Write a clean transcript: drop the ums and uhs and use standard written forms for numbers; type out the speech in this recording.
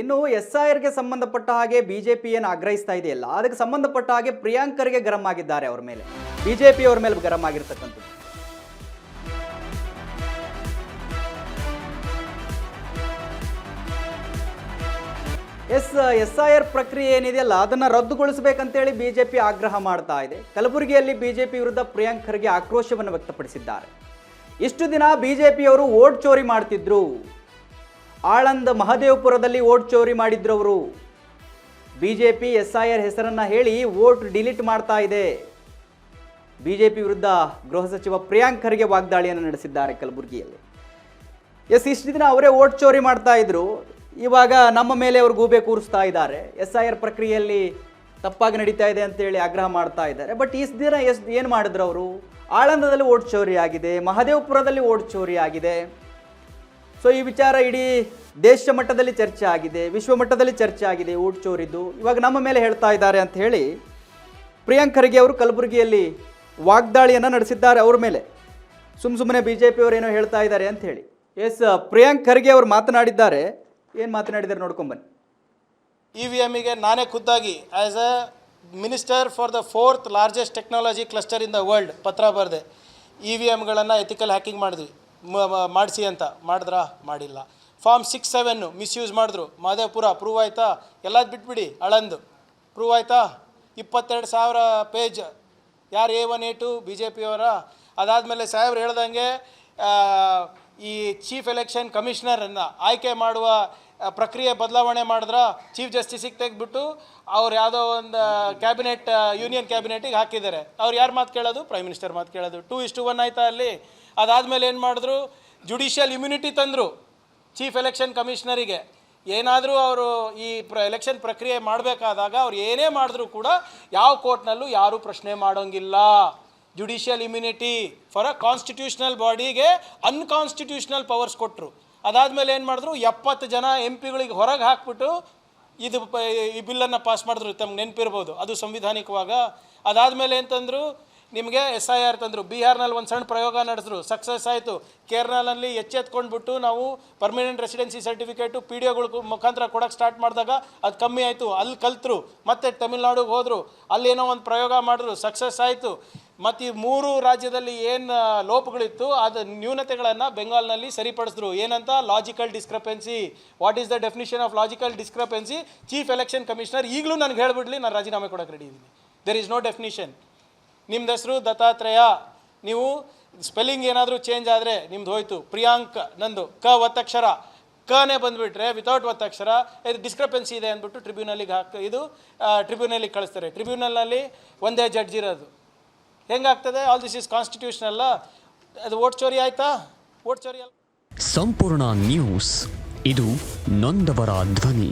ಇನ್ನು ಎಸ್ಐಆರ್ಗೆ ಸಂಬಂಧಪಟ್ಟ ಹಾಗೆ ಬಿಜೆಪಿ ಏನು ಆಗ್ರಹಿಸ್ತಾ ಇದೆಯಲ್ಲ, ಅದಕ್ಕೆ ಸಂಬಂಧಪಟ್ಟ ಹಾಗೆ ಪ್ರಿಯಾಂಕರ್ಗೆ ಗರಂ ಆಗಿದ್ದಾರೆ. ಅವರ ಮೇಲೆ ಬಿಜೆಪಿ ಅವರ ಮೇಲೆ ಗರಂ ಆಗಿರ್ತಕ್ಕಂಥದ್ದು. ಎಸ್ಐಆರ್ ಪ್ರಕ್ರಿಯೆ ಏನಿದೆಯಲ್ಲ ಅದನ್ನು ರದ್ದುಗೊಳಿಸಬೇಕಂತೇಳಿ ಬಿಜೆಪಿ ಆಗ್ರಹ ಮಾಡ್ತಾ ಇದೆ. ಕಲಬುರಗಿಯಲ್ಲಿ ಬಿಜೆಪಿ ವಿರುದ್ಧ ಪ್ರಿಯಾಂಕರ್ಗೆ ಆಕ್ರೋಶವನ್ನು ವ್ಯಕ್ತಪಡಿಸಿದ್ದಾರೆ. ಇಷ್ಟು ದಿನ ಬಿಜೆಪಿಯವರು ವೋಟ್ ಚೋರಿ ಮಾಡ್ತಿದ್ರು. ಆಳಂದ ಮಹದೇವಪುರದಲ್ಲಿ ವೋಟ್ ಚೋರಿ ಮಾಡಿದ್ರು ಅವರು. ಬಿಜೆಪಿ ಎಸ್ಐಆರ್ ಹೆಸರನ್ನ ಹೇಳಿ ವೋಟ್ ಡಿಲೀಟ್ ಮಾಡ್ತಾ ಇದೆ. ಬಿಜೆಪಿ ವಿರುದ್ಧ ಗೃಹ ಸಚಿವ ಪ್ರಿಯಾಂಕರ್ಗೆ ವಾಗ್ದಾಳಿಯನ್ನು ನಡೆಸಿದ್ದಾರೆ ಕಲಬುರಗಿಯಲ್ಲಿ. ಇಷ್ಟು ದಿನ ಅವರೇ ವೋಟ್ ಚೋರಿ ಮಾಡ್ತಾ ಇದ್ರು, ಇವಾಗ ನಮ್ಮ ಮೇಲೆ ಅವರು ಗೂಬೆ ಕೂರಿಸ್ತಾ ಇದ್ದಾರೆ. ಎಸ್ಐಆರ್ ಪ್ರಕ್ರಿಯೆಯಲ್ಲಿ ತಪ್ಪಾಗಿ ನಡೀತಾ ಇದೆ ಅಂತೇಳಿ ಆಗ್ರಹ ಮಾಡ್ತಾ ಇದ್ದಾರೆ. ಬಟ್ ಇಷ್ಟು ದಿನ ಏನು ಮಾಡಿದ್ರು ಅವರು? ಆಳಂದದಲ್ಲಿ ವೋಟ್ ಚೋರಿ ಆಗಿದೆ, ಮಹದೇವಪುರದಲ್ಲಿ ವೋಟ್ ಚೋರಿ ಆಗಿದೆ. ಸೊ ಈ ವಿಚಾರ ಇಡೀ ದೇಶ ಮಟ್ಟದಲ್ಲಿ ಚರ್ಚೆ ಆಗಿದೆ, ವಿಶ್ವ ಮಟ್ಟದಲ್ಲಿ ಚರ್ಚೆ ಆಗಿದೆ ವೋಟ್ ಚೋರಿದ್ದು. ಇವಾಗ ನಮ್ಮ ಮೇಲೆ ಹೇಳ್ತಾ ಇದ್ದಾರೆ ಅಂತ ಹೇಳಿ ಪ್ರಿಯಾಂಕರ್ಗೆ ಅವರು ಕಲಬುರಗಿಯಲ್ಲಿ ವಾಗ್ದಾಳಿಯನ್ನು ನಡೆಸಿದ್ದಾರೆ ಅವ್ರ ಮೇಲೆ. ಸುಮ್ಮನೆ ಬಿಜೆಪಿ ಅವರು ಏನೋ ಹೇಳ್ತಾ ಇದ್ದಾರೆ ಅಂತ ಹೇಳಿ. ಪ್ರಿಯಾಂಕರ್ಗೆ ಅವರು ಮಾತನಾಡಿದ್ದಾರೆ. ಏನು ಮಾತನಾಡಿದ್ದಾರೆ ನೋಡ್ಕೊಂಬನ್ನಿ. EVMಗೆ ನಾನೇ ಖುದ್ದಾಗಿ as a minister for the 4th largest technology cluster in the world ಪತ್ರ ಬರೆದೆ. EVMಗಳನ್ನು ಎಥಿಕಲ್ ಹ್ಯಾಕಿಂಗ್ ಮಾಡಿಸಿ ಅಂತ. ಮಾಡಿದ್ರಾ? ಮಾಡಿಲ್ಲ. ಫಾರ್ಮ್ 6-7 ಮಿಸ್ಯೂಸ್ ಮಾಡಿದ್ರು. ಮಹದೇವಪುರ ಪ್ರೂವ್ ಆಯಿತಾ? ಎಲ್ಲದು ಬಿಟ್ಬಿಡಿ. ಆಳಂದು ಪ್ರೂವ್ ಆಯಿತಾ? 22,000 ಪೇಜ್. ಯಾರು A1 A2 BJP ಅವರ. ಅದಾದಮೇಲೆ ಸಾಹೇಬ್ರು ಹೇಳ್ದಂಗೆ ಈ ಚೀಫ್ ಎಲೆಕ್ಷನ್ ಕಮಿಷನರನ್ನು ಆಯ್ಕೆ ಮಾಡುವ ಪ್ರಕ್ರಿಯೆ ಬದಲಾವಣೆ ಮಾಡಿದ್ರ. ಚೀಫ್ ಜಸ್ಟಿಸಿಗೆ ತೆಗೆದ್ಬಿಟ್ಟು ಅವ್ರು ಯಾವುದೋ ಒಂದು ಕ್ಯಾಬಿನೆಟ್ ಯೂನಿಯನ್ ಕ್ಯಾಬಿನೆಟಿಗೆ ಹಾಕಿದ್ದಾರೆ. ಅವ್ರು ಯಾರು ಮಾತು ಕೇಳೋದು? ಪ್ರೈಮ್ ಮಿನಿಸ್ಟರ್ ಮಾತು ಕೇಳೋದು. 2:1 ಆಯಿತಾ ಅಲ್ಲಿ? ಅದಾದಮೇಲೆ ಏನು ಮಾಡಿದ್ರು? ಜುಡಿಷಿಯಲ್ ಇಮ್ಯುನಿಟಿ ತಂದರು ಚೀಫ್ ಎಲೆಕ್ಷನ್ ಕಮಿಷನರಿಗೆ. ಏನಾದರೂ ಅವರು ಈ ಎಲೆಕ್ಷನ್ ಪ್ರಕ್ರಿಯೆ ಮಾಡಬೇಕಾದಾಗ ಅವ್ರು ಏನೇ ಮಾಡಿದ್ರು ಕೂಡ ಯಾವ ಕೋರ್ಟ್ನಲ್ಲೂ ಯಾರೂ ಪ್ರಶ್ನೆ ಮಾಡೋಂಗಿಲ್ಲ. Judicial immunity for a constitutional ಬಾಡಿಗೆ ಅನ್ಕಾನ್ಸ್ಟಿಟ್ಯೂಷನಲ್ ಪವರ್ಸ್ ಕೊಟ್ಟರು. ಅದಾದಮೇಲೆ ಏನು ಮಾಡಿದ್ರು? 70 ಜನ MP ಗಳಿಗೆ ಹೊರಗೆ ಹಾಕ್ಬಿಟ್ಟು ಈ ಬಿಲ್ಲನ್ನು ಪಾಸ್ ಮಾಡಿದ್ರು. ತಮ್ಗೆ ನೆನಪಿರ್ಬೋದು, ಅದು ಸಂವಿಧಾನಿಕವಾಗ. ಅದಾದಮೇಲೆ ಅಂತಂದರು, ನಿಮಗೆ SIR ತಂದರು. ಬಿಹಾರ್ನಲ್ಲಿ ಒಂದು ಸಣ್ಣ ಪ್ರಯೋಗ ನಡೆಸಿದ್ರು, ಸಕ್ಸಸ್ ಆಯಿತು. ಕೇರಳನಲ್ಲಿ ಎಚ್ಚೆತ್ಕೊಂಡ್ಬಿಟ್ಟು ನಾವು ಪರ್ಮನೆಂಟ್ ರೆಸಿಡೆನ್ಸಿ ಸರ್ಟಿಫಿಕೇಟು PDOಗಳ ಮುಖಾಂತರ ಕೊಡೋಕ್ಕೆ ಸ್ಟಾರ್ಟ್ ಮಾಡಿದಾಗ ಅದು ಕಮ್ಮಿ ಆಯಿತು. ಅಲ್ಲಿ ಕಲ್ತರು. ಮತ್ತು ತಮಿಳ್ನಾಡಿಗೆ ಹೋದರು, ಅಲ್ಲೇನೋ ಒಂದು ಪ್ರಯೋಗ ಮಾಡಿದ್ರು, ಸಕ್ಸಸ್ ಆಯಿತು. ಮತ್ತು ಈ 3 ರಾಜ್ಯದಲ್ಲಿ ಏನು ಲೋಪಗಳಿತ್ತು ಅದು ನ್ಯೂನತೆಗಳನ್ನು ಬೆಂಗಾಲ್ನಲ್ಲಿ ಸರಿಪಡಿಸಿದ್ರು. ಏನಂತ? Logical discrepancy. What is the definition of logical discrepancy? Chief election commissioner ಈಗಲೂ ನನಗೆ ಹೇಳಿಬಿಡ್ಲಿ, ನಾನು ರಾಜೀನಾಮೆ ಕೊಡೋಕ್ಕೆ ರೆಡಿ ಇದ್ದೀನಿ. There is no definition. ನಿಮ್ಮದು ಹೆಸರು ದತ್ತಾತ್ರೇಯ, ನೀವು ಸ್ಪೆಲ್ಲಿಂಗ್ ಏನಾದರೂ ಚೇಂಜ್ ಆದರೆ ನಿಮ್ದು ಹೋಯ್ತು. ಪ್ರಿಯಾಂಕ್ ನಂದು ಕ ಒತ್ತಕ್ಷರ, ಕನೇ ಬಂದುಬಿಟ್ರೆ ವಿತೌಟ್ ಒತ್ತಕ್ಷರ, ಇದು ಡಿಸ್ಕ್ರಪೆನ್ಸಿ ಇದೆ ಅಂದ್ಬಿಟ್ಟು ಟ್ರಿಬ್ಯುನಲಿಗೆ ಟ್ರಿಬ್ಯುನಲಿಗೆ ಕಳಿಸ್ತಾರೆ. ಟ್ರಿಬ್ಯುನಲ್ನಲ್ಲಿ ಒಂದೇ ಜಡ್ಜ್ ಇರೋದು. ಹೆಂಗಾಗ್ತದೆ? ಆಲ್ ದಿಸ್ ಇಸ್ ಕಾನ್ಸ್ಟಿಟ್ಯೂಷನಲ್ಲ. ಅದು ವೋಟ್ ಚೋರಿ ಆಯಿತಾ? ವೋಟ್ ಚೋರಿ ಅಲ್ಲ. ಸಂಪೂರ್ಣ ನ್ಯೂಸ್, ಇದು ನೊಂದವರ ಧ್ವನಿ.